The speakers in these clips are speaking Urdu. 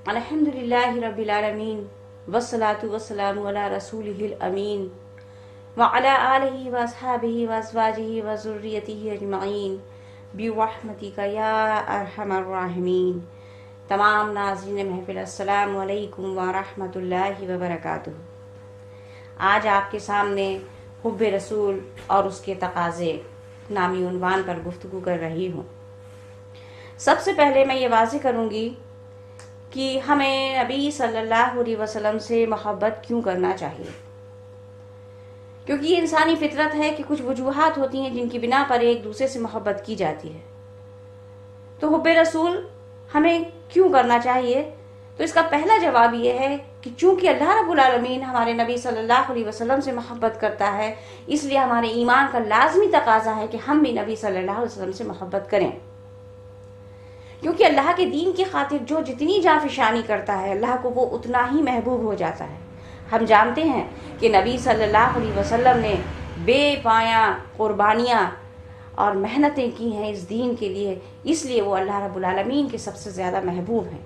الحمدللہ رب العالمین والصلاة والسلام علی رسولہ الامین وعلی آلہ واصحابہ وازواجہ وذریتہ اجمعین برحمتک یا ارحم الراحمین۔ تمام ناظرین محفل السلام علیکم ورحمۃ اللہ وبرکاتہ۔ آج آپ کے سامنے حب رسول اور اس کے تقاضے نامی عنوان پر گفتگو کر رہی ہوں۔ سب سے پہلے میں یہ واضح کروں گی کہ ہمیں نبی صلی اللہ علیہ وسلم سے محبت کیوں کرنا چاہیے، کیونکہ یہ انسانی فطرت ہے کہ کچھ وجوہات ہوتی ہیں جن کی بنا پر ایک دوسرے سے محبت کی جاتی ہے۔ تو حب رسول ہمیں کیوں کرنا چاہیے؟ تو اس کا پہلا جواب یہ ہے کہ چونکہ اللہ رب العالمین ہمارے نبی صلی اللہ علیہ وسلم سے محبت کرتا ہے، اس لیے ہمارے ایمان کا لازمی تقاضا ہے کہ ہم بھی نبی صلی اللہ علیہ وسلم سے محبت کریں، کیونکہ اللہ کے دین کی خاطر جو جتنی جانفشانی کرتا ہے اللہ کو وہ اتنا ہی محبوب ہو جاتا ہے۔ ہم جانتے ہیں کہ نبی صلی اللہ علیہ وسلم نے بے پایاں قربانیاں اور محنتیں کی ہیں اس دین کے لیے، اس لیے وہ اللہ رب العالمین کے سب سے زیادہ محبوب ہیں۔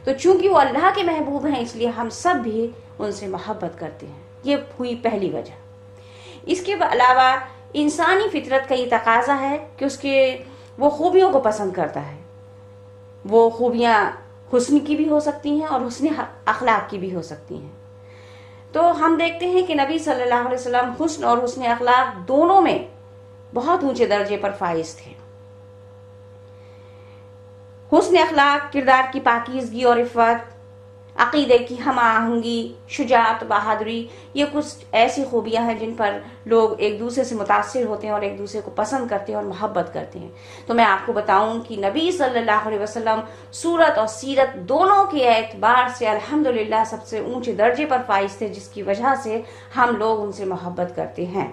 تو چونکہ وہ اللہ کے محبوب ہیں اس لیے ہم سب بھی ان سے محبت کرتے ہیں، یہ ہوئی پہلی وجہ۔ اس کے علاوہ انسانی فطرت کا یہ تقاضا ہے کہ وہ خوبیوں کو پسند کرتا ہے۔ وہ خوبیاں حسن کی بھی ہو سکتی ہیں اور حسن اخلاق کی بھی ہو سکتی ہیں۔ تو ہم دیکھتے ہیں کہ نبی صلی اللہ علیہ وسلم حسن اور حسن اخلاق دونوں میں بہت اونچے درجے پر فائز تھے۔ حسن اخلاق کردار کی پاکیزگی اور عفت، عقیدے کی ہم آہنگی، شجاعت، بہادری، یہ کچھ ایسی خوبیاں ہیں جن پر لوگ ایک دوسرے سے متاثر ہوتے ہیں اور ایک دوسرے کو پسند کرتے ہیں اور محبت کرتے ہیں۔ تو میں آپ کو بتاؤں کہ نبی صلی اللہ علیہ وسلم صورت اور سیرت دونوں کے اعتبار سے الحمدللہ سب سے اونچے درجے پر فائز تھے، جس کی وجہ سے ہم لوگ ان سے محبت کرتے ہیں۔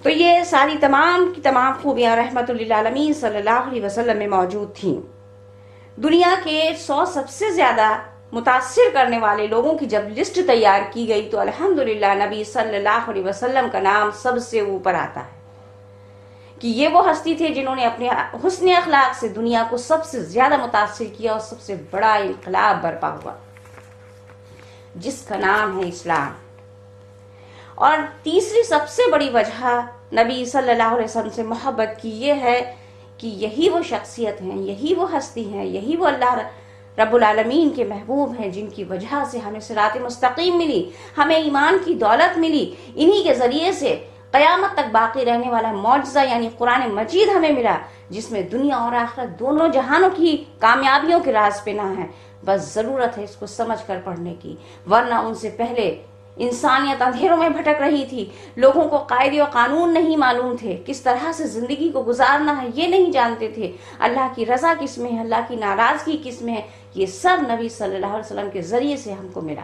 تو یہ ساری تمام کی تمام خوبیاں رحمت للعالمین صلی اللہ علیہ وسلم میں موجود تھیں۔ دنیا کے 100 سب سے زیادہ متاثر کرنے والے لوگوں کی جب لسٹ تیار کی گئی تو الحمدللہ نبی صلی اللہ علیہ وسلم کا نام سب سے اوپر آتا ہے کہ یہ وہ ہستی تھے جنہوں نے اپنے حسن اخلاق سے دنیا کو سب سے زیادہ متاثر کیا اور سب سے بڑا انقلاب برپا ہوا، جس کا نام ہے اسلام۔ اور تیسری سب سے بڑی وجہ نبی صلی اللہ علیہ وسلم سے محبت کی یہ ہے کہ یہی وہ شخصیت ہیں، یہی وہ ہستی ہیں، یہی وہ اللہ رب العالمین کے محبوب ہیں جن کی وجہ سے ہمیں صراط مستقیم ملی، ہمیں ایمان کی دولت ملی، انہی کے ذریعے سے قیامت تک باقی رہنے والا معجزہ یعنی قرآن مجید ہمیں ملا، جس میں دنیا اور آخرت دونوں جہانوں کی کامیابیوں کے راز پنہاں ہیں۔ بس ضرورت ہے اس کو سمجھ کر پڑھنے کی، ورنہ ان سے پہلے انسانیت اندھیروں میں بھٹک رہی تھی، لوگوں کو قاعدے و قانون نہیں معلوم تھے، کس طرح سے زندگی کو گزارنا ہے یہ نہیں جانتے تھے، اللہ کی رضا کس میں ہے، اللہ کی ناراضگی کس میں ہے، یہ سب نبی صلی اللہ علیہ وسلم کے ذریعے سے ہم کو ملا۔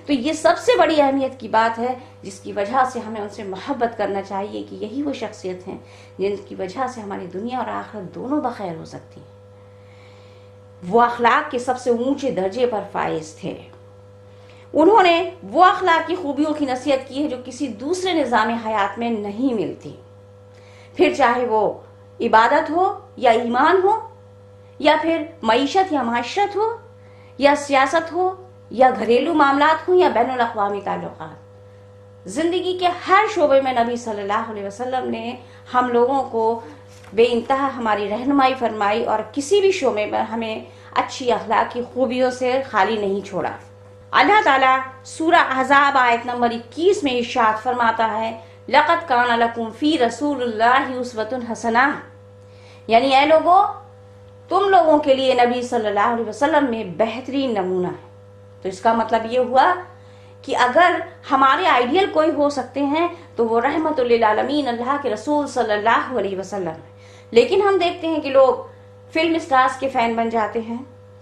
تو یہ سب سے بڑی اہمیت کی بات ہے جس کی وجہ سے ہمیں ان سے محبت کرنا چاہیے کہ یہی وہ شخصیت ہیں جن کی وجہ سے ہماری دنیا اور آخرت دونوں بخیر ہو سکتی ہیں۔ وہ اخلاق کے سب سے اونچے درجے پر فائز تھے۔ انہوں نے وہ اخلاقی خوبیوں کی نصیحت کی ہے جو کسی دوسرے نظام حیات میں نہیں ملتی، پھر چاہے وہ عبادت ہو یا ایمان ہو، یا پھر معیشت یا معاشرت ہو، یا سیاست ہو، یا گھریلو معاملات ہوں، یا بین الاقوامی تعلقات۔ زندگی کے ہر شعبے میں نبی صلی اللہ علیہ وسلم نے ہم لوگوں کو بے انتہا ہماری رہنمائی فرمائی اور کسی بھی شعبے میں ہمیں اچھی اخلاقی خوبیوں سے خالی نہیں چھوڑا۔ اللہ تعالیٰ سورہ احزاب آیت نمبر 21 میں ارشاد فرماتا ہے لَقَدْ كَانَ لَكُمْ فِي رَسُولِ اللَّهِ أُسْوَةٌ حَسَنَةٌ، یعنی اے لوگوں تم لوگوں کے لیے نبی صلی اللہ علیہ وسلم میں بہترین نمونہ ہے۔ تو اس کا مطلب یہ ہوا کہ اگر ہمارے آئیڈیل کوئی ہو سکتے ہیں تو وہ رحمت للعالمین اللہ کے رسول صلی اللہ علیہ وسلم ہے۔ لیکن ہم دیکھتے ہیں کہ لوگ فلم اسٹارز کے فین بن جاتے ہیں،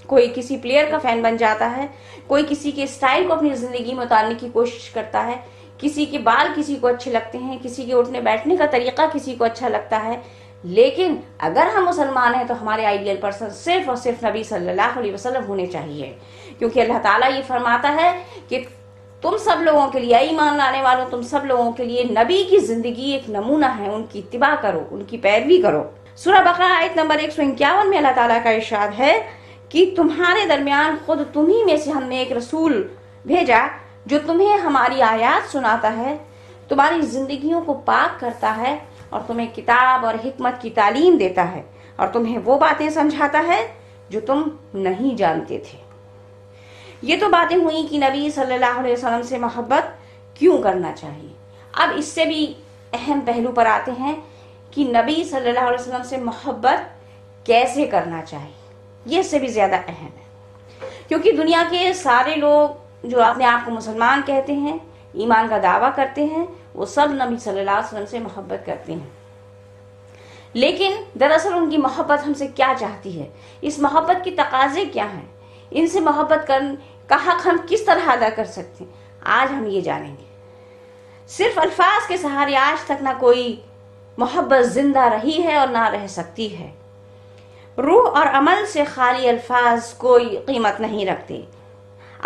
کوئی کسی پلیئر کا فین بن جاتا ہے، کوئی کسی کے اسٹائل کو اپنی زندگی میں اتارنے کی کوشش کرتا ہے، کسی کے بال کسی کو اچھے لگتے ہیں، کسی کے اٹھنے بیٹھنے کا طریقہ کسی کو اچھا لگتا ہے۔ لیکن اگر ہم مسلمان ہیں تو ہمارے آئیڈیل پرسن صرف اور صرف نبی صلی اللہ علیہ وسلم ہونے چاہیے، کیونکہ اللہ تعالیٰ یہ فرماتا ہے کہ تم سب لوگوں کے لیے، ایمان لانے والوں تم سب لوگوں کے لیے نبی کی زندگی ایک نمونہ ہے، ان کی اتباع کرو، ان کی پیروی کرو۔ سورہ بقرہ آیت نمبر 151 میں اللہ تعالیٰ کا ارشاد ہے کہ تمہارے درمیان خود تمہیں میں سے ہم نے ایک رسول بھیجا جو تمہیں ہماری آیات سناتا ہے، تمہاری زندگیوں کو پاک کرتا ہے اور تمہیں کتاب اور حکمت کی تعلیم دیتا ہے اور تمہیں وہ باتیں سمجھاتا ہے جو تم نہیں جانتے تھے۔ یہ تو باتیں ہوئیں کہ نبی صلی اللہ علیہ وسلم سے محبت کیوں کرنا چاہیے۔ اب اس سے بھی اہم پہلو پر آتے ہیں کہ نبی صلی اللہ علیہ وسلم سے محبت کیسے کرنا چاہیے۔ یہ اس سے بھی زیادہ اہم ہے، کیونکہ دنیا کے سارے لوگ جو اپنے آپ کو مسلمان کہتے ہیں، ایمان کا دعویٰ کرتے ہیں، وہ سب نبی صلی اللہ علیہ وسلم سے محبت کرتے ہیں، لیکن دراصل ان کی محبت ہم سے کیا چاہتی ہے، اس محبت کی تقاضے کیا ہیں، ان سے محبت کا حق ہم کس طرح ادا کر سکتے ہیں، آج ہم یہ جانیں گے۔ صرف الفاظ کے سہارے آج تک نہ کوئی محبت زندہ رہی ہے اور نہ رہ سکتی ہے۔ روح اور عمل سے خالی الفاظ کوئی قیمت نہیں رکھتے۔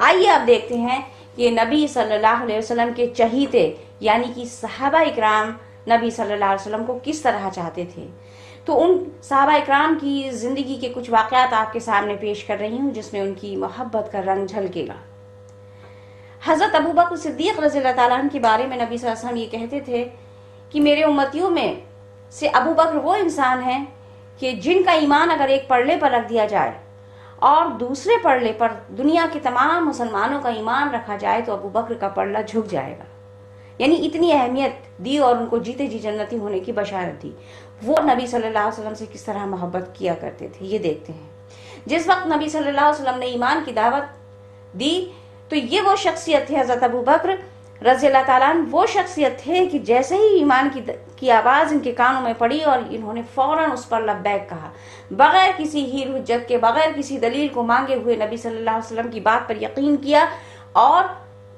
آئیے اب دیکھتے ہیں کہ نبی صلی اللہ علیہ وسلم کے چہیتے یعنی کہ صحابہ اکرام نبی صلی اللہ علیہ وسلم کو کس طرح چاہتے تھے۔ تو ان صحابہ اکرام کی زندگی کے کچھ واقعات آپ کے سامنے پیش کر رہی ہوں جس میں ان کی محبت کا رنگ جھلکے گا۔ حضرت ابو بکر صدیق رضی اللہ تعالیٰ عنہ کے بارے میں نبی صلی اللہ علیہ وسلم یہ کہتے تھے کہ میرے امتیوں میں سے ابو بکر وہ انسان ہیں کہ جن کا ایمان اگر ایک پلڑے پر رکھ دیا جائے اور دوسرے پلڑے پر دنیا کے تمام مسلمانوں کا ایمان رکھا جائے تو ابو بکر کا پلڑا جھک جائے گا، یعنی اتنی اہمیت دی اور ان کو جیتے جی جنتی ہونے کی بشارت دی۔ وہ نبی صلی اللہ علیہ وسلم سے کس طرح محبت کیا کرتے تھے یہ دیکھتے ہیں۔ جس وقت نبی صلی اللہ علیہ وسلم نے ایمان کی دعوت دی تو یہ وہ شخصیت تھے حضرت ابو بکر رضی اللہ تعالیٰ عنہ، وہ شخصیت تھے کہ جیسے ہی ایمان کی آواز ان کے کانوں میں پڑی اور انہوں نے فوراً اس پر لبیک کہا، بغیر کسی ہیل حجت کے، بغیر کسی دلیل کو مانگے ہوئے نبی صلی اللہ علیہ وسلم کی بات پر یقین کیا اور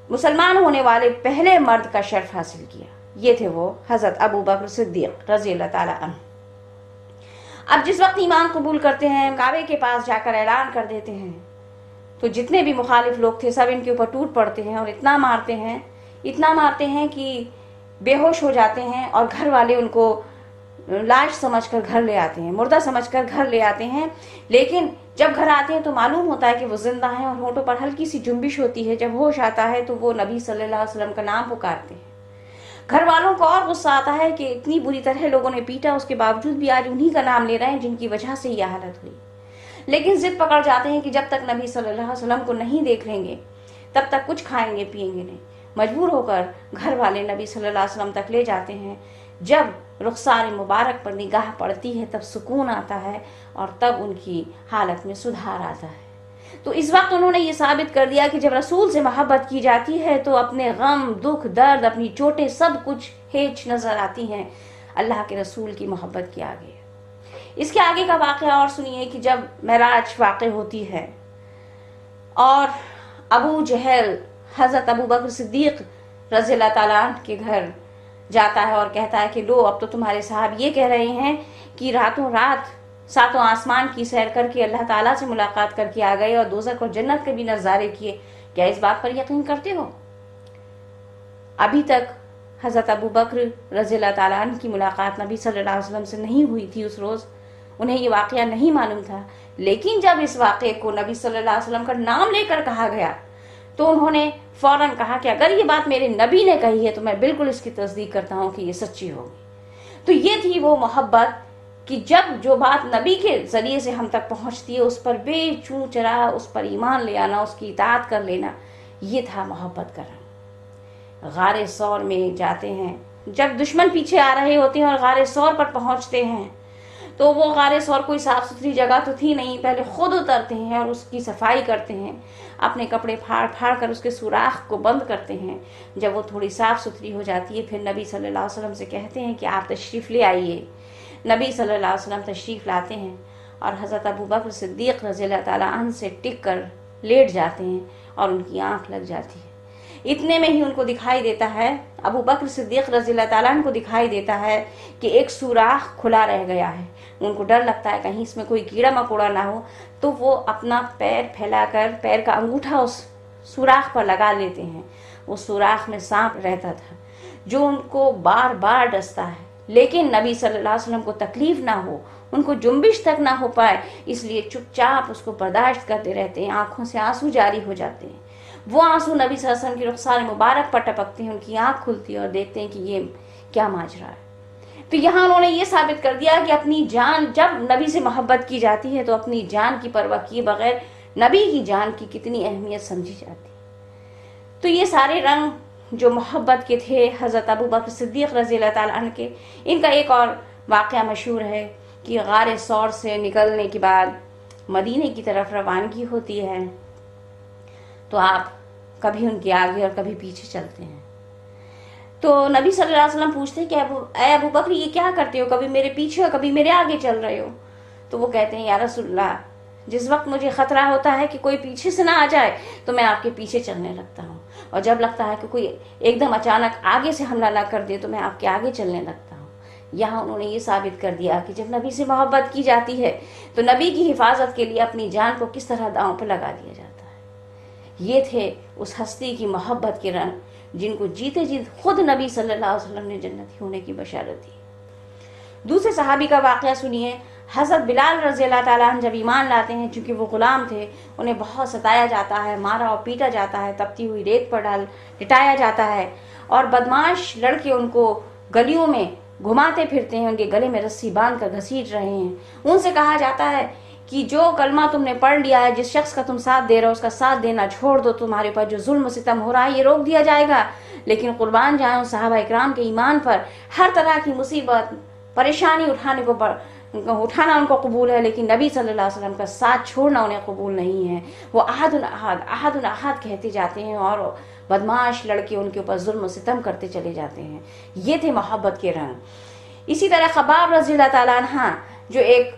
مسلمان ہونے والے پہلے مرد کا شرف حاصل کیا۔ یہ تھے وہ حضرت ابو بکر صدیق رضی اللہ تعالیٰ عنہ۔ اب جس وقت ایمان قبول کرتے ہیں، کعبے کے پاس جا کر اعلان کر دیتے ہیں تو جتنے بھی مخالف لوگ تھے سب ان کے اوپر ٹوٹ پڑتے ہیں اور اتنا مارتے ہیں کہ بے ہوش ہو جاتے ہیں اور گھر والے ان کو لاش سمجھ کر گھر لے آتے ہیں، مردہ سمجھ کر گھر لے آتے ہیں، لیکن جب گھر آتے ہیں تو معلوم ہوتا ہے کہ وہ زندہ ہیں اور ہونٹوں پر ہلکی سی جنبش ہوتی ہے۔ جب ہوش آتا ہے تو وہ نبی صلی اللہ علیہ وسلم کا نام پکارتے ہیں۔ گھر والوں کو اور غصہ آتا ہے کہ اتنی بری طرح لوگوں نے پیٹا، اس کے باوجود بھی آج انہی کا نام لے رہے ہیں جن کی وجہ سے یہ حالت ہوئی، لیکن ضد پکڑ جاتے ہیں کہ جب تک نبی صلی اللہ علیہ وسلم کو نہیں دیکھ لیں گے تب تک کچھ کھائیں گے پیئیں گے نہیں۔ مجبور ہو کر گھر والے نبی صلی اللہ علیہ وسلم تک لے جاتے ہیں۔ جب رخسار مبارک پر نگاہ پڑتی ہے تب سکون آتا ہے اور تب ان کی حالت میں سدھار آتا ہے۔ تو اس وقت انہوں نے یہ ثابت کر دیا کہ جب رسول سے محبت کی جاتی ہے تو اپنے غم، دکھ، درد، اپنی چوٹیں سب کچھ ہیچ نظر آتی ہیں اللہ کے رسول کی محبت کے آگے۔ اس کے آگے کا واقعہ اور سنیے کہ جب معراج واقع ہوتی ہے اور ابو جہل حضرت ابو بکر صدیق رضی اللہ تعالیٰ عنہ کے گھر جاتا ہے اور کہتا ہے کہ لو اب تو تمہارے صاحب یہ کہہ رہے ہیں کہ راتوں رات ساتوں آسمان کی سیر کر کے اللہ تعالیٰ سے ملاقات کر کے آ گئے اور دوزخ اور جنت کے بھی نظارے کیے، کیا اس بات پر یقین کرتے ہو؟ ابھی تک حضرت ابو بکر رضی اللہ تعالیٰ عنہ کی ملاقات نبی صلی اللہ علیہ وسلم سے نہیں ہوئی تھی، اس روز انہیں یہ واقعہ نہیں معلوم تھا، لیکن جب اس واقعے کو نبی صلی اللہ علیہ وسلم کا نام لے کر کہا گیا تو انہوں نے فوراً کہا کہ اگر یہ بات میرے نبی نے کہی ہے تو میں بالکل اس کی تصدیق کرتا ہوں کہ یہ سچی ہوگی۔ تو یہ تھی وہ محبت کہ جب جو بات نبی کے ذریعے سے ہم تک پہنچتی ہے اس پر بے چوں چرا اس پر ایمان لے آنا، اس کی اطاعت کر لینا، یہ تھا محبت کرنا۔ غار ثور میں جاتے ہیں، جب دشمن پیچھے آ رہے ہوتے ہیں اور غار ثور پر پہنچتے ہیں تو وہ غار ثور کوئی صاف ستھری جگہ تو تھی نہیں، پہلے خود اترتے ہیں اور اس کی صفائی کرتے ہیں، اپنے کپڑے پھاڑ پھاڑ کر اس کے سوراخ کو بند کرتے ہیں۔ جب وہ تھوڑی صاف ستھری ہو جاتی ہے پھر نبی صلی اللہ علیہ وسلم سے کہتے ہیں کہ آپ تشریف لے آئیے۔ نبی صلی اللہ علیہ وسلم تشریف لاتے ہیں اور حضرت ابو بکر صدیق رضی اللہ تعالیٰ عنہ سے ٹک کر لیٹ جاتے ہیں اور ان کی آنکھ لگ جاتی ہے۔ اتنے میں ہی ان کو دکھائی دیتا ہے، ابو بکر صدیق رضی اللہ تعالیٰ عنہ کو دکھائی دیتا ہے کہ ایک سوراخ کھلا رہ گیا ہے۔ ان کو ڈر لگتا ہے کہیں اس میں کوئی کیڑا مکوڑا نہ ہو، تو وہ اپنا پیر پھیلا کر پیر کا انگوٹھا اس سوراخ پر لگا لیتے ہیں۔ اس سوراخ میں سانپ رہتا تھا جو ان کو بار بار ڈستا ہے، لیکن نبی صلی اللہ علیہ وسلم کو تکلیف نہ ہو، ان کو جنبش تک نہ ہو پائے، اس لیے چپ چاپ اس کو برداشت کرتے رہتے ہیں، آنکھوں سے آنسو جاری ہو جاتے ہیں۔ وہ آنسو نبی صلی اللہ علیہ وسلم کی رخسار مبارک پر ٹپکتے ہیں، ان کی آنکھ کھلتی ہے اور دیکھتے ہیں کہ یہ کیا ماجرا ہے۔ تو یہاں انہوں نے یہ ثابت کر دیا کہ اپنی جان، جب نبی سے محبت کی جاتی ہے تو اپنی جان کی پرواہ کیے بغیر نبی کی جان کی کتنی اہمیت سمجھی جاتی ہے۔ تو یہ سارے رنگ جو محبت کے تھے حضرت ابو بکر صدیق رضی اللہ تعالیٰ عنہ کے، ان کا ایک اور واقعہ مشہور ہے کہ غار ثور سے نکلنے کے بعد مدینے کی طرف روانگی ہوتی ہے تو آپ کبھی ان کے آگے اور کبھی پیچھے چلتے ہیں۔ تو نبی صلی اللہ علیہ وسلم پوچھتے ہیں کہ اے ابو بکر یہ کیا کرتے ہو، کبھی میرے پیچھے اور کبھی میرے آگے چل رہے ہو؟ تو وہ کہتے ہیں یا رسول اللہ، جس وقت مجھے خطرہ ہوتا ہے کہ کوئی پیچھے سے نہ آ جائے تو میں آپ کے پیچھے چلنے لگتا ہوں، اور جب لگتا ہے کہ کوئی ایک دم اچانک آگے سے حملہ نہ کر دے تو میں آپ کے آگے چلنے لگتا ہوں۔ یہاں انہوں نے یہ ثابت کر دیا کہ جب نبی سے محبت کی جاتی ہے تو نبی کی حفاظت کے لیے اپنی جان کو کس طرح داؤں پہ لگا دیا جاتا ہے۔ یہ تھے اس ہستی کی محبت کے رنگ جن کو جیتے جیت خود نبی صلی اللہ علیہ وسلم نے جنتی ہونے کی بشارت دی۔ دوسرے صحابی کا واقعہ سنیے۔ حضرت بلال رضی اللہ تعالیٰ عنہ جب ایمان لاتے ہیں، چونکہ وہ غلام تھے، انہیں بہت ستایا جاتا ہے، مارا اور پیٹا جاتا ہے، تپتی ہوئی ریت پر لٹایا جاتا ہے، اور بدماش لڑکے ان کو گلیوں میں گھماتے پھرتے ہیں، ان کے گلے میں رسی باندھ کر گھسیٹ رہے ہیں۔ ان سے کہا جاتا ہے کہ جو کلمہ تم نے پڑھ لیا ہے، جس شخص کا تم ساتھ دے رہے ہو اس کا ساتھ دینا چھوڑ دو، تمہارے اوپر جو ظلم و ستم ہو رہا ہے یہ روک دیا جائے گا۔ لیکن قربان جائیں ان صحابہ اکرام کے ایمان پر، ہر طرح کی مصیبت پریشانی اٹھانا ان کو قبول ہے، لیکن نبی صلی اللہ علیہ وسلم کا ساتھ چھوڑنا انہیں قبول نہیں ہے۔ وہ احد احد احد احد کہتے جاتے ہیں اور بدماش لڑکے ان کے اوپر ظلم و ستم کرتے چلے جاتے ہیں۔ یہ تھے محبت کے رنگ۔ اسی طرح خباب رضی اللہ تعالیٰ عنہ جو ایک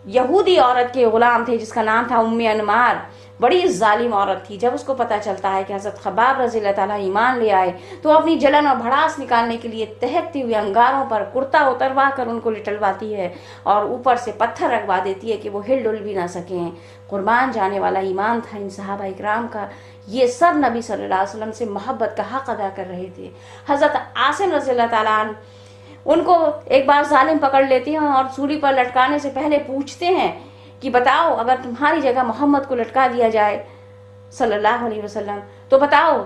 یہودی عورت کے غلام تھے جس کا نام تھا ام انمار، بڑی ظالم عورت تھی۔ جب اس کو پتہ چلتا ہے کہ حضرت خباب رضی اللہ تعالیٰ ایمان لے آئے تو اپنی جلن اور بھڑاس نکالنے کے لیے تہکتے ہوئے انگاروں پر کرتا اتروا کر ان کو لٹلواتی ہے اور اوپر سے پتھر رکھوا دیتی ہے کہ وہ ہل ڈل بھی نہ سکیں۔ قربان جانے والا ایمان تھا ان صحابہ اکرام کا۔ یہ سب نبی صلی اللہ علیہ وسلم سے محبت کا حق ادا کر رہے تھے۔ حضرت عاصم رضی اللہ تعالیٰ عنہ، ان کو ایک بار ظالم پکڑ لیتے ہیں اور سولی پر لٹکانے سے پہلے پوچھتے ہیں کہ بتاؤ اگر تمہاری جگہ محمد کو لٹکا دیا جائے صلی اللہ علیہ وسلم تو بتاؤ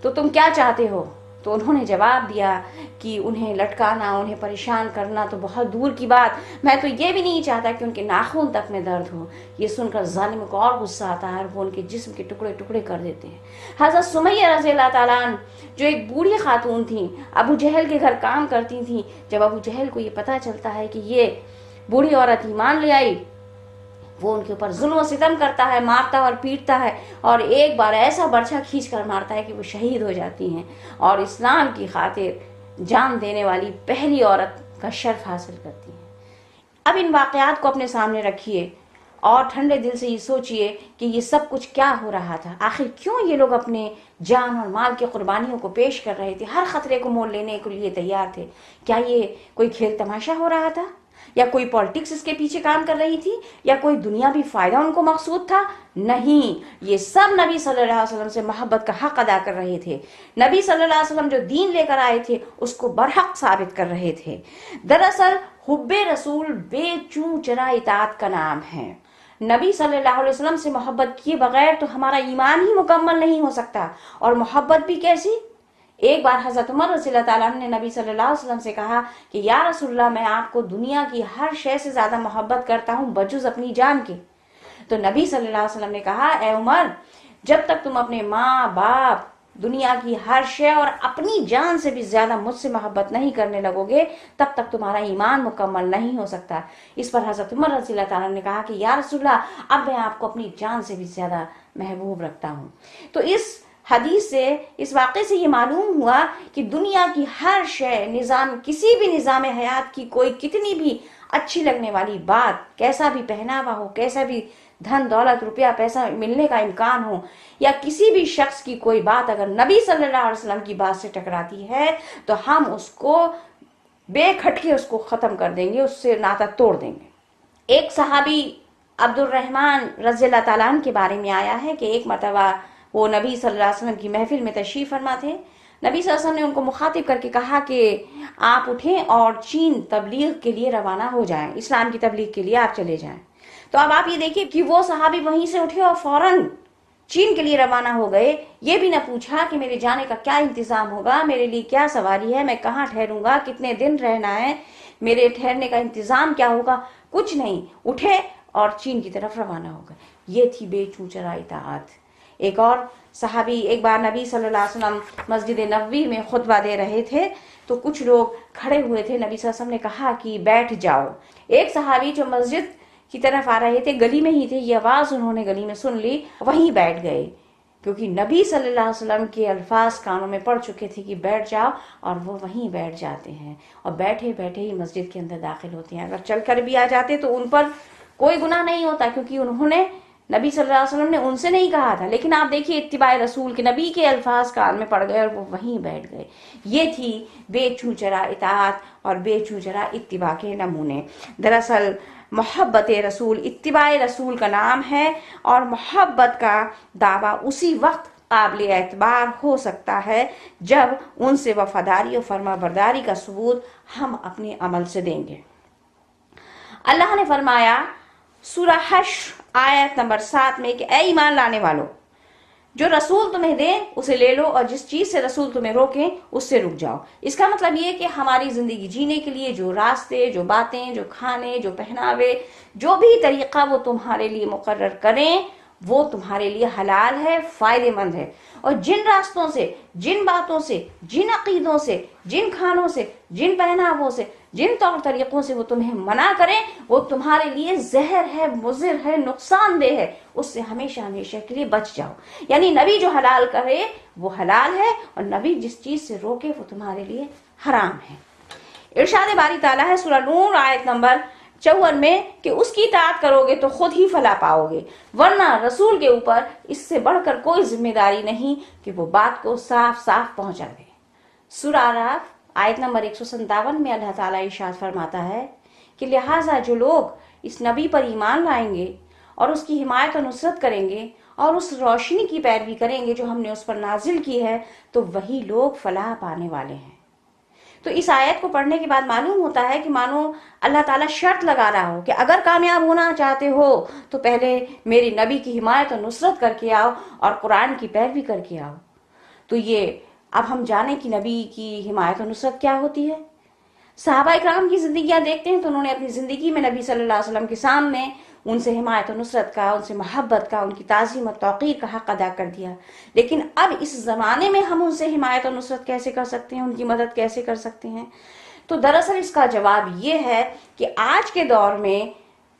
تو تم کیا چاہتے ہو؟ تو انہوں نے جواب دیا کہ انہیں لٹکانا، انہیں پریشان کرنا تو بہت دور کی بات، میں تو یہ بھی نہیں چاہتا کہ ان کے ناخن تک میں درد ہو۔ یہ سن کر ظالم کو اور غصہ آتا ہے اور وہ ان کے جسم کے ٹکڑے ٹکڑے کر دیتے ہیں۔ حضرت سمیہ رضی اللہ تعالیٰ عنہ جو ایک بوڑھی خاتون تھیں، ابو جہل کے گھر کام کرتی تھیں، جب ابو جہل کو یہ پتہ چلتا ہے کہ یہ بوڑھی عورت ایمان لے آئی، وہ ان کے اوپر ظلم و ستم کرتا ہے، مارتا اور پیٹتا ہے، اور ایک بار ایسا برچھا کھینچ کر مارتا ہے کہ وہ شہید ہو جاتی ہیں اور اسلام کی خاطر جان دینے والی پہلی عورت کا شرف حاصل کرتی ہیں۔ اب ان واقعات کو اپنے سامنے رکھیے اور ٹھنڈے دل سے یہ سوچئے کہ یہ سب کچھ کیا ہو رہا تھا، آخر کیوں یہ لوگ اپنے جان اور مال کی قربانیوں کو پیش کر رہے تھے، ہر خطرے کو مول لینے کے لیے تیار تھے۔ کیا یہ کوئی کھیل تماشا ہو رہا تھا، یا کوئی پالیٹکس اس کے پیچھے کام کر رہی تھی، یا کوئی دنیاوی فائدہ ان کو مقصود تھا؟ نہیں، یہ سب نبی صلی اللہ علیہ وسلم سے محبت کا حق ادا کر رہے تھے۔ نبی صلی اللہ علیہ وسلم جو دین لے کر آئے تھے اس کو برحق ثابت کر رہے تھے۔ دراصل حبے رسول بے چوں چرا اطاعت کا نام ہے۔ نبی صلی اللہ علیہ وسلم سے محبت کیے بغیر تو ہمارا ایمان ہی مکمل نہیں ہو سکتا، اور محبت بھی کیسی؟ ایک بار حضرت عمر رضی اللہ تعالیٰ عنہ نے نبی صلی اللہ علیہ وسلم سے کہا کہ یا رسول اللہ، میں آپ کو دنیا کی ہر شے سے زیادہ محبت کرتا ہوں بجز اپنی جان کے۔ تو نبی صلی اللہ علیہ وسلم نے کہا اے عمر، جب تک تم اپنے ماں باپ، دنیا کی ہر شے اور اپنی جان سے بھی زیادہ مجھ سے محبت نہیں کرنے لگو گے تب تک تمہارا ایمان مکمل نہیں ہو سکتا۔ اس پر حضرت عمر رضی اللہ تعالیٰ نے کہا کہ یا رسول اللہ، اب میں آپ کو اپنی جان سے بھی زیادہ محبوب رکھتا ہوں۔ تو اس حدیث سے، اس واقعے سے یہ معلوم ہوا کہ دنیا کی ہر شے، نظام، کسی بھی نظام حیات کی کوئی کتنی بھی اچھی لگنے والی بات، کیسا بھی پہناوا ہو، کیسا بھی دھن دولت روپیہ پیسہ ملنے کا امکان ہو، یا کسی بھی شخص کی کوئی بات اگر نبی صلی اللہ علیہ وسلم کی بات سے ٹکراتی ہے تو ہم اس کو بے کھٹکے اس کو ختم کر دیں گے، اس سے ناطہ توڑ دیں گے۔ ایک صحابی عبد الرحمن رضی اللہ تعالیٰ عنہ کے بارے میں آیا ہے کہ ایک مرتبہ وہ نبی صلی اللہ علیہ وسلم کی محفل میں تشریف فرما تھے۔ نبی صلی اللہ علیہ وسلم نے ان کو مخاطب کر کے کہا کہ آپ اٹھیں اور چین تبلیغ کے لیے روانہ ہو جائیں، اسلام کی تبلیغ کے لیے آپ چلے جائیں۔ تو اب آپ یہ دیکھیے کہ وہ صحابی وہیں سے اٹھے اور فوراً چین کے لیے روانہ ہو گئے، یہ بھی نہ پوچھا کہ میرے جانے کا کیا انتظام ہوگا، میرے لیے کیا سواری ہے، میں کہاں ٹھہروں گا، کتنے دن رہنا ہے، میرے ٹھہرنے کا انتظام کیا ہوگا، کچھ نہیں، اٹھے اور چین کی طرف روانہ ہو گئے۔ یہ تھی بے چوں چرا اطاعت۔ ایک اور صحابی، ایک بار نبی صلی اللہ علیہ وسلم مسجد نبوی میں خطبہ دے رہے تھے تو کچھ لوگ کھڑے ہوئے تھے، نبی صلی اللہ علیہ وسلم نے کہا کہ بیٹھ جاؤ۔ ایک صحابی جو مسجد کی طرف آ رہے تھے، گلی میں ہی تھے، یہ آواز انہوں نے گلی میں سن لی، وہیں بیٹھ گئے، کیونکہ نبی صلی اللہ علیہ وسلم کے الفاظ کانوں میں پڑ چکے تھے کہ بیٹھ جاؤ، اور وہ وہیں بیٹھ جاتے ہیں اور بیٹھے بیٹھے ہی مسجد کے اندر داخل ہوتے ہیں۔ اگر چل کر بھی آ جاتے تو ان پر کوئی گناہ نہیں ہوتا، کیونکہ انہوں نے، نبی صلی اللہ علیہ وسلم نے ان سے نہیں کہا تھا، لیکن آپ دیکھیے اتباع رسول کے نبی کے الفاظ کان میں پڑ گئے اور وہ وہیں بیٹھ گئے۔ یہ تھی بے چوں چرا اطاعت اور بے چوں چرا اتباع کے نمونے۔ دراصل محبت رسول اتباع رسول کا نام ہے، اور محبت کا دعویٰ اسی وقت قابل اعتبار ہو سکتا ہے جب ان سے وفاداری اور فرما برداری کا ثبوت ہم اپنے عمل سے دیں گے۔ اللہ نے فرمایا سورہ حشر آیت نمبر 7 میں کہ اے ایمان لانے والو، جو رسول تمہیں دیں اسے لے لو، اور جس چیز سے رسول تمہیں روکیں اس سے رک جاؤ۔ اس کا مطلب یہ کہ ہماری زندگی جینے کے لیے جو راستے، جو باتیں، جو کھانے، جو پہناوے، جو بھی طریقہ وہ تمہارے لیے مقرر کریں وہ تمہارے لیے حلال ہے، فائدے مند ہے، اور جن راستوں سے، جن باتوں سے، جن عقیدوں سے، جن کھانوں سے، جن پہناووں سے، جن طور طریقوں سے وہ تمہیں منع کریں وہ تمہارے لیے زہر ہے، مضر ہے، نقصان دہ ہے، اس سے ہمیشہ ہمیشہ کے لیے بچ جاؤ۔ یعنی نبی جو حلال کرے وہ حلال ہے، اور نبی جس چیز سے روکے وہ تمہارے لیے حرام ہے۔ ارشاد باری تعالیٰ ہے سورہ نور آیت نمبر 54 میں کہ اس کی اطاعت کرو گے تو خود ہی فلاح پاؤ گے، ورنہ رسول کے اوپر اس سے بڑھ کر کوئی ذمہ داری نہیں کہ وہ بات کو صاف صاف پہنچا دے۔ سورہ اعراف آیت نمبر 157 میں اللہ تعالیٰ ارشاد فرماتا ہے کہ لہٰذا جو لوگ اس نبی پر ایمان لائیں گے اور اس کی حمایت و نصرت کریں گے اور اس روشنی کی پیروی کریں گے جو ہم نے اس پر نازل کی ہے، تو وہی لوگ فلاح پانے والے ہیں۔ تو اس آیت کو پڑھنے کے بعد معلوم ہوتا ہے کہ مانو اللہ تعالیٰ شرط لگا رہا ہو کہ اگر کامیاب ہونا چاہتے ہو تو پہلے میرے نبی کی حمایت اور نصرت کر کے آؤ اور قرآن کی پیروی کر کے آؤ۔ تو یہ اب ہم جانیں کہ نبی کی حمایت اور نصرت کیا ہوتی ہے۔ صحابہ اکرام کی زندگیاں دیکھتے ہیں تو انہوں نے اپنی زندگی میں نبی صلی اللہ علیہ وسلم کے سامنے ان سے حمایت و نصرت کا، ان سے محبت کا، ان کی تعظیم و توقیر کا حق ادا کر دیا، لیکن اب اس زمانے میں ہم ان سے حمایت و نصرت کیسے کر سکتے ہیں، ان کی مدد کیسے کر سکتے ہیں؟ تو دراصل اس کا جواب یہ ہے کہ آج کے دور میں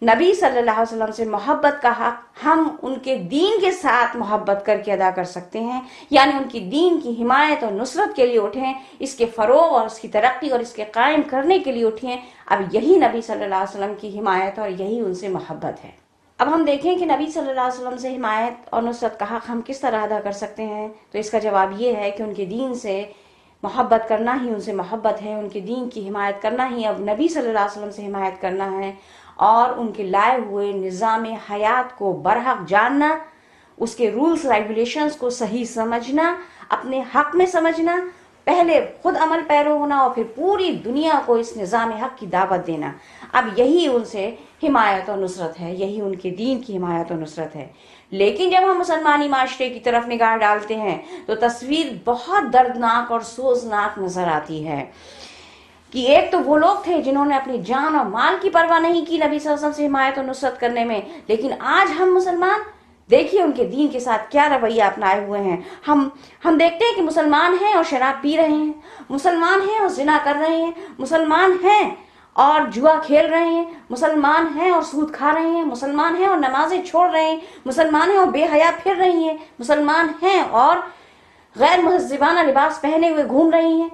نبی صلی اللہ علیہ وسلم سے محبت کا حق ہم ان کے دین کے ساتھ محبت کر کے ادا کر سکتے ہیں، یعنی ان کی دین کی حمایت اور نصرت کے لیے اٹھیں، اس کے فروغ اور اس کی ترقی اور اس کے قائم کرنے کے لیے اٹھیں۔ اب یہی نبی صلی اللہ علیہ وسلم کی حمایت اور یہی ان سے محبت ہے۔ اب ہم دیکھیں کہ نبی صلی اللہ علیہ وسلم سے حمایت اور نصرت کا حق ہم کس طرح ادا کر سکتے ہیں، تو اس کا جواب یہ ہے کہ ان کے دین سے محبت کرنا ہی ان سے محبت ہے، ان کے دین کی حمایت کرنا ہی اب نبی صلی اللہ علیہ وسلم سے حمایت کرنا ہے، اور ان کے لائے ہوئے نظام حیات کو برحق جاننا، اس کے رولز ریگولیشنز کو صحیح سمجھنا، اپنے حق میں سمجھنا، پہلے خود عمل پیرو ہونا اور پھر پوری دنیا کو اس نظام حق کی دعوت دینا۔ اب یہی ان سے حمایت اور نصرت ہے، یہی ان کے دین کی حمایت اور نصرت ہے۔ لیکن جب ہم مسلمانی معاشرے کی طرف نگاہ ڈالتے ہیں تو تصویر بہت دردناک اور سوزناک نظر آتی ہے کہ ایک تو وہ لوگ تھے جنہوں نے اپنی جان اور مال کی پرواہ نہیں کی نبی صلی اللہ علیہ وسلم سے حمایت اور نصرت کرنے میں، لیکن آج ہم مسلمان دیکھیے ان کے دین کے ساتھ کیا رویہ اپنائے ہوئے ہیں۔ ہم دیکھتے ہیں کہ مسلمان ہیں اور شراب پی رہے ہیں، مسلمان ہیں اور زنا کر رہے ہیں، مسلمان ہیں اور جوا کھیل رہے ہیں، مسلمان ہیں اور سود کھا رہے ہیں، مسلمان ہیں اور نمازیں چھوڑ رہے ہیں، مسلمان ہیں اور بے حیا پھر رہی ہیں، مسلمان ہیں اور غیر مہذبانہ لباس پہنے ہوئے گھوم رہی ہیں۔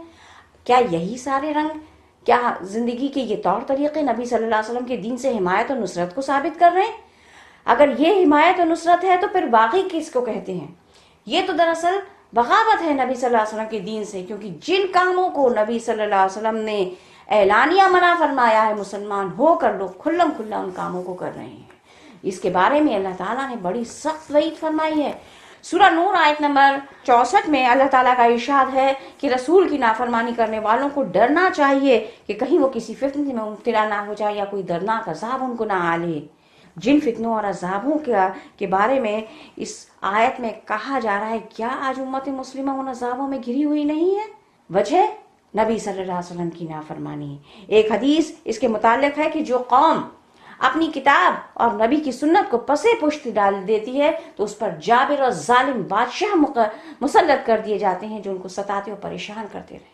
کیا یہی سارے رنگ، کیا زندگی کے یہ طور طریقے نبی صلی اللہ علیہ وسلم کے دین سے حمایت اور نصرت کو ثابت کر رہے ہیں؟ اگر یہ حمایت اور نصرت ہے تو پھر باقی کس کو کہتے ہیں؟ یہ تو دراصل بغاوت ہے نبی صلی اللہ علیہ وسلم کے دین سے، کیونکہ جن کاموں کو نبی صلی اللہ علیہ وسلم نے اعلانیہ منع فرمایا ہے، مسلمان ہو کر لوگ کھلم کھلا ان کاموں کو کر رہے ہیں۔ اس کے بارے میں اللہ تعالیٰ نے بڑی سخت وعید فرمائی ہے۔ سورہ نور آیت نمبر 64 میں اللہ تعالیٰ کا ارشاد ہے کہ رسول کی نافرمانی کرنے والوں کو ڈرنا چاہیے کہ کہیں وہ کسی فتنے میں مبتلا نہ ہو جائے یا کوئی دردناک عذاب ان کو نہ آ لے۔ جن فتنوں اور عذابوں کے بارے میں اس آیت میں کہا جا رہا ہے، کیا آج امت مسلمہ ان عذابوں میں گھری ہوئی نہیں ہے؟ وجہ نبی صلی اللہ علیہ وسلم کی نافرمانی۔ ایک حدیث اس کے متعلق ہے کہ جو قوم اپنی کتاب اور نبی کی سنت کو پسے پشت ڈال دیتی ہے تو اس پر جابر اور ظالم بادشاہ مسلط کر دیے جاتے ہیں جو ان کو ستاتے اور پریشان کرتے رہے۔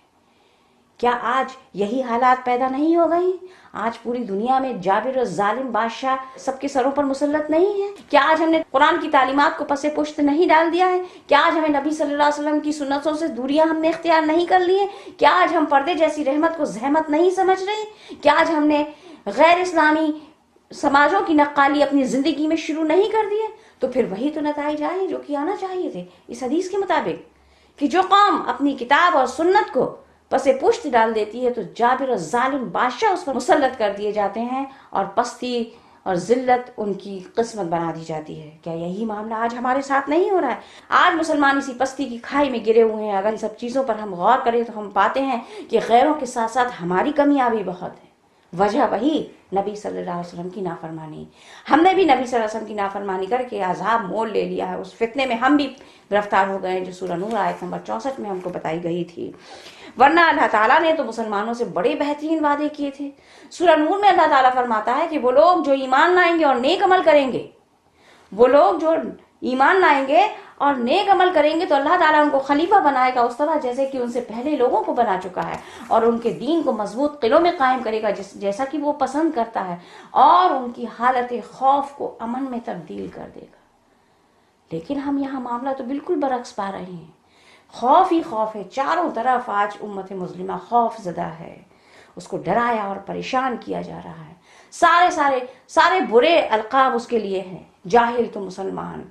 کیا آج یہی حالات پیدا نہیں ہو گئی؟ آج پوری دنیا میں جابر اور ظالم بادشاہ سب کے سروں پر مسلط نہیں ہے؟ کیا آج ہم نے قرآن کی تعلیمات کو پسے پشت نہیں ڈال دیا ہے؟ کیا آج ہمیں نبی صلی اللہ علیہ وسلم کی سنتوں سے دوریاں ہم نے اختیار نہیں کر لی ہیں؟ کیا آج ہم پردے جیسی رحمت کو زحمت نہیں سمجھ رہے؟ کیا آج ہم نے غیر اسلامی سماجوں کی نقالی اپنی زندگی میں شروع نہیں کر دیے؟ تو پھر وہی تو نتائج آئے جو کہ آنا چاہیے تھے اس حدیث کے مطابق، کہ جو قوم اپنی کتاب اور سنت کو پسے پشت ڈال دیتی ہے تو جابر اور ظالم بادشاہ اس پر مسلط کر دیے جاتے ہیں اور پستی اور ذلت ان کی قسمت بنا دی جاتی ہے۔ کیا یہی معاملہ آج ہمارے ساتھ نہیں ہو رہا ہے؟ آج مسلمان اسی پستی کی کھائی میں گرے ہوئے ہیں۔ اگر ان سب چیزوں پر ہم غور کریں تو ہم پاتے ہیں کہ غیروں کے ساتھ ساتھ ہماری کمیاں بھی بہت ہے۔ وجہ وہی نبی صلی اللہ علیہ وسلم کی نافرمانی۔ ہم نے بھی نبی صلی اللہ علیہ وسلم کی نافرمانی کر کے عذاب مول لے لیا ہے، اس فتنے میں ہم بھی گرفتار ہو گئے جو سورہ نور آیت نمبر 64 میں ہم کو بتائی گئی تھی۔ ورنہ اللہ تعالیٰ نے تو مسلمانوں سے بڑے بہترین وعدے کیے تھے۔ سورہ نور میں اللہ تعالیٰ فرماتا ہے کہ وہ لوگ جو ایمان لائیں گے اور نیک عمل کریں گے، وہ لوگ جو ایمان لائیں گے اور نیک عمل کریں گے تو اللہ تعالیٰ ان کو خلیفہ بنائے گا اس طرح جیسے کہ ان سے پہلے لوگوں کو بنا چکا ہے، اور ان کے دین کو مضبوط قلعوں میں قائم کرے گا جیسا کہ وہ پسند کرتا ہے، اور ان کی حالت خوف کو امن میں تبدیل کر دے گا۔ لیکن ہم یہاں معاملہ تو بالکل برعکس پا رہے ہیں، خوف ہی خوف ہے۔ چاروں طرف آج امت مسلمہ خوف زدہ ہے، اس کو ڈرایا اور پریشان کیا جا رہا ہے۔ سارے برے القاب اس کے لیے ہیں، جاہل تو مسلمان،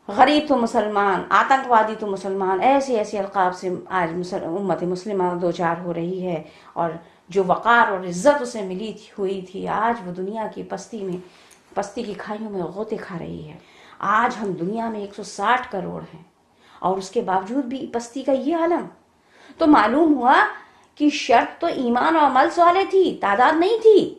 غریب تو مسلمان، آتنکوادی تو مسلمان، ایسے القاب سے آج امت مسلمہ دوچار ہو رہی ہے، اور جو وقار اور عزت اسے ملی ہوئی تھی آج وہ دنیا کی پستی کی کھائیوں میں غوطے کھا رہی ہے۔ آج ہم دنیا میں 160 کروڑ ہیں اور اس کے باوجود بھی پستی کا یہ عالم۔ تو معلوم ہوا کہ شرط تو ایمان اور عمل والے تھی، تعداد نہیں تھی۔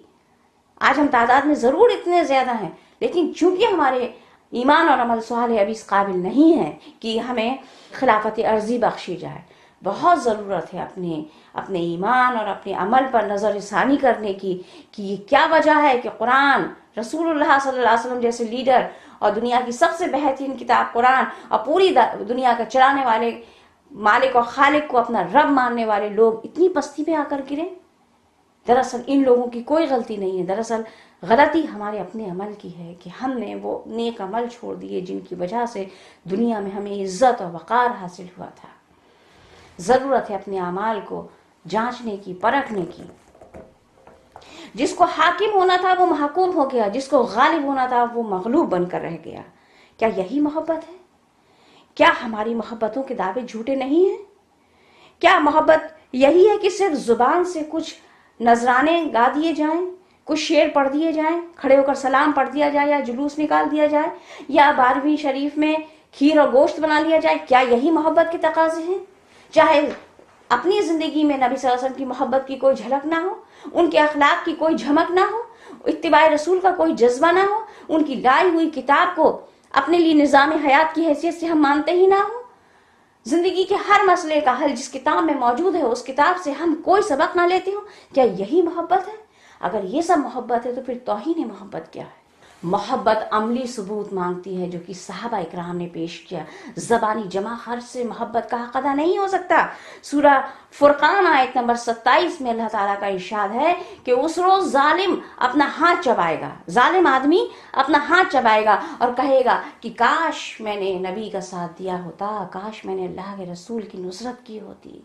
آج ہم تعداد میں ضرور اتنے زیادہ ہیں، لیکن چونکہ ہمارے ایمان اور عمل صالح ابھی اس قابل نہیں ہے کہ ہمیں خلافت عرضی بخشی جائے۔ بہت ضرورت ہے اپنے ایمان اور اپنے عمل پر نظر ثانی کرنے کی کہ یہ کیا وجہ ہے کہ قرآن، رسول اللہ صلی اللہ علیہ وسلم جیسے لیڈر اور دنیا کی سب سے بہترین کتاب قرآن اور پوری دنیا کا چلانے والے مالک اور خالق کو اپنا رب ماننے والے لوگ اتنی پستی پہ آ کر گرے۔ دراصل ان لوگوں کی کوئی غلطی نہیں ہے، دراصل غلطی ہمارے اپنے عمل کی ہے کہ ہم نے وہ نیک عمل چھوڑ دیے جن کی وجہ سے دنیا میں ہمیں عزت اور وقار حاصل ہوا تھا۔ ضرورت ہے اپنے اعمال کو جانچنے کی، پرکھنے کی۔ جس کو حاکم ہونا تھا وہ محکوم ہو گیا، جس کو غالب ہونا تھا وہ مغلوب بن کر رہ گیا۔ کیا یہی محبت ہے؟ کیا ہماری محبتوں کے دعوے جھوٹے نہیں ہیں؟ کیا محبت یہی ہے کہ صرف زبان سے کچھ نذرانے گا دیے جائیں، کچھ شعر پڑھ دیے جائیں، کھڑے ہو کر سلام پڑھ دیا جائے یا جلوس نکال دیا جائے یا 12ویں شریف میں کھیر اور گوشت بنا لیا جائے؟ کیا یہی محبت کے تقاضے ہیں؟ چاہے اپنی زندگی میں نبی صلی اللہ علیہ وسلم کی محبت کی کوئی جھلک نہ ہو، ان کے اخلاق کی کوئی جھمک نہ ہو، اتباع رسول کا کوئی جذبہ نہ ہو، ان کی لائی ہوئی کتاب کو اپنے لیے نظام حیات کی حیثیت سے ہم مانتے ہی نہ ہوں، زندگی کے ہر مسئلے کا حل جس کتاب میں موجود ہے اس کتاب سے ہم کوئی سبق نہ لیتے ہوں، کیا یہی محبت ہے؟ اگر یہ سب محبت ہے تو پھر توہین محبت کیا ہے؟ محبت عملی ثبوت مانگتی ہے جو کہ صحابہ اکرام نے پیش کیا۔ زبانی جمع خرچ سے محبت کا حق ادا نہیں ہو سکتا۔ سورہ فرقان آیت نمبر 27 میں اللہ تعالیٰ کا ارشاد ہے کہ اس روز ظالم اپنا ہاتھ چبائے گا، ظالم آدمی اپنا ہاتھ چبائے گا اور کہے گا کہ کاش میں نے نبی کا ساتھ دیا ہوتا، کاش میں نے اللہ کے رسول کی نصرت کی ہوتی۔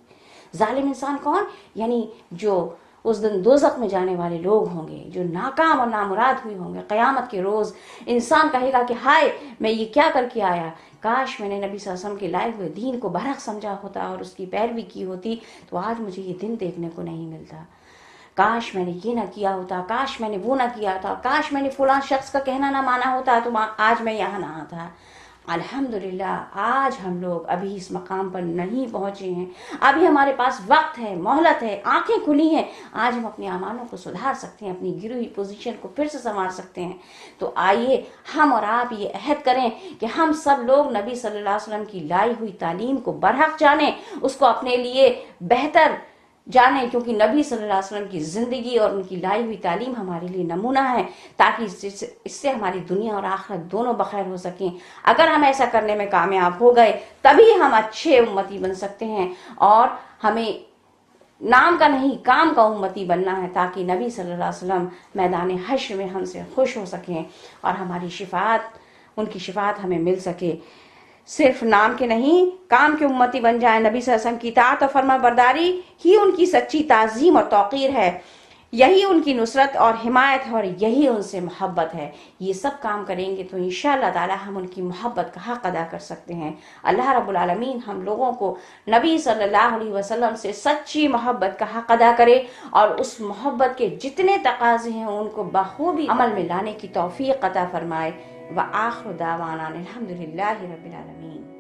ظالم انسان کون؟ یعنی جو اس دن دوزخ میں جانے والے لوگ ہوں گے، جو ناکام اور نامراد ہوئے ہوں گے۔ قیامت کے روز انسان کہے گا کہ ہائے میں یہ کیا کر کے آیا، کاش میں نے نبی صلی اللہ علیہ وسلم کے لائے ہوئے دین کو برحق سمجھا ہوتا اور اس کی پیروی کی ہوتی تو آج مجھے یہ دن دیکھنے کو نہیں ملتا۔ کاش میں نے یہ نہ کیا ہوتا، کاش میں نے وہ نہ کیا تھا، کاش میں نے فلاں شخص کا کہنا نہ مانا ہوتا تو آج میں یہاں نہ آتا۔ الحمدللہ آج ہم لوگ ابھی اس مقام پر نہیں پہنچے ہیں، ابھی ہمارے پاس وقت ہے، مہلت ہے، آنکھیں کھلی ہیں، آج ہم اپنے اعمالوں کو سدھار سکتے ہیں، اپنی گری ہوئی پوزیشن کو پھر سے سنوار سکتے ہیں۔ تو آئیے ہم اور آپ یہ عہد کریں کہ ہم سب لوگ نبی صلی اللہ علیہ وسلم کی لائی ہوئی تعلیم کو برحق جانیں، اس کو اپنے لیے بہتر جانیں، کیونکہ نبی صلی اللہ علیہ وسلم کی زندگی اور ان کی لائی ہوئی تعلیم ہمارے لیے نمونہ ہے، تاکہ اس سے ہماری دنیا اور آخرت دونوں بخیر ہو سکیں۔ اگر ہم ایسا کرنے میں کامیاب ہو گئے تبھی ہم اچھے امتی بن سکتے ہیں، اور ہمیں نام کا نہیں کام کا امتی بننا ہے، تاکہ نبی صلی اللہ علیہ وسلم میدان حشر میں ہم سے خوش ہو سکیں اور ہماری شفاعت، ان کی شفاعت ہمیں مل سکے۔ صرف نام کے نہیں، کام کے امتی بن جائیں۔ نبی صلی اللہ علیہ وسلم کی اطاعت اور فرما برداری ہی ان کی سچی تعظیم اور توقیر ہے، یہی ان کی نصرت اور حمایت ہے، اور یہی ان سے محبت ہے۔ یہ سب کام کریں گے تو انشاءاللہ تعالی ہم ان کی محبت کا حق ادا کر سکتے ہیں۔ اللہ رب العالمین ہم لوگوں کو نبی صلی اللہ علیہ وسلم سے سچی محبت کا حق ادا کرے، اور اس محبت کے جتنے تقاضے ہیں ان کو بخوبی عمل میں لانے کی توفیق عطا فرمائے۔ وآخر دعوانا الحمدللہ رب العالمین۔